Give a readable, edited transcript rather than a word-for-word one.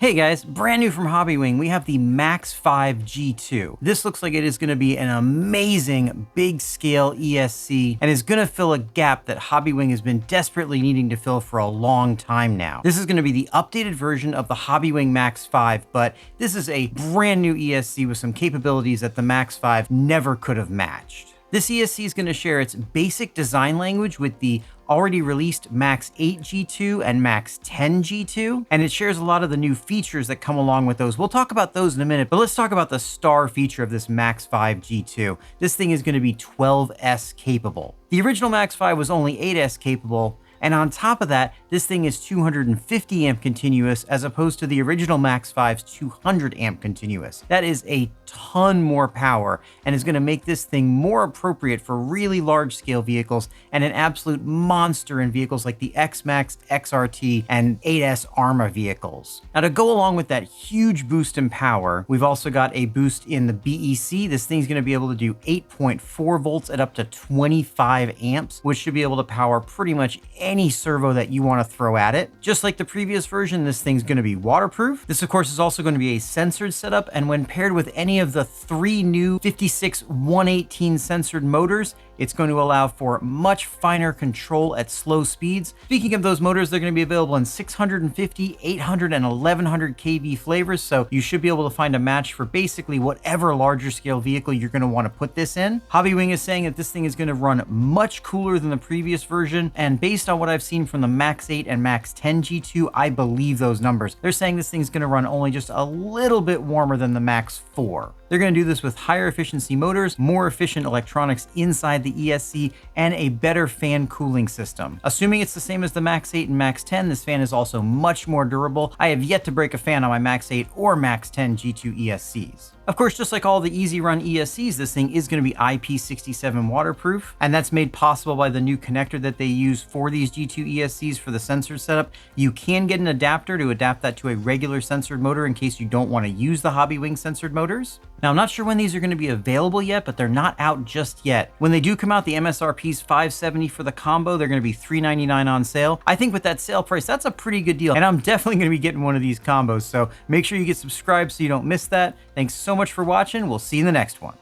Hey guys, brand new from Hobbywing, we have the Max5 G2. This looks like it is going to be an amazing big scale ESC and is going to fill a gap that Hobbywing has been desperately needing to fill for a long time now. This is going to be the updated version of the Hobbywing Max5, but this is a brand new ESC with some capabilities that the Max5 never could have matched. This ESC is going to share its basic design language with the already released Max 8 G2 and Max 10 G2, and it shares a lot of the new features that come along with those. We'll talk about those in a minute, but let's talk about the star feature of this Max 5 G2. This thing is going to be 12S capable. The original Max 5 was only 8S capable, and on top of that, this thing is 250 amp continuous as opposed to the original Max 5's 200 amp continuous. That is a ton more power and is going to make this thing more appropriate for really large scale vehicles and an absolute monster in vehicles like the x-maxx, XRT, and 8S Arma vehicles. Now, to go along with that huge boost in power, we've also got a boost in the BEC. This thing's going to be able to do 8.4 volts at up to 25 amps, which should be able to power pretty much any servo that you want to throw at it. Just like the previous version, this thing's going to be waterproof. This, of course, is also going to be a sensored setup, and when paired with any of the 3 new 56-118 sensored motors, it's going to allow for much finer control at slow speeds. Speaking of those motors, they're going to be available in 650, 800, and 1100 kV flavors, so you should be able to find a match for basically whatever larger scale vehicle you're going to want to put this in. Hobbywing is saying that this thing is going to run much cooler than the previous version, and based on what I've seen from the Max 8 and Max 10 G2, I believe those numbers. They're saying this thing's going to run only just a little bit warmer than the Max 4. They're going to do this with higher efficiency motors, more efficient electronics inside the ESC, and a better fan cooling system. Assuming it's the same as the Max 8 and Max 10, this fan is also much more durable. I have yet to break a fan on my Max 8 or Max 10 G2 ESCs. Of course, just like all the easy run ESCs, this thing is going to be IP67 waterproof, and that's made possible by the new connector that they use for these G2 ESCs for the sensor setup. You can get an adapter to adapt that to a regular censored motor in case you don't want to use the Hobbywing censored motors. Now, I'm not sure when these are going to be available yet, but they're not out just yet. When they do come out, the MSRP is $570 for the combo. They're going to be $399 on sale. I think with that sale price, that's a pretty good deal, and I'm definitely going to be getting one of these combos, so make sure you get subscribed so you don't miss that. Thanks so much for watching. We'll see you in the next one.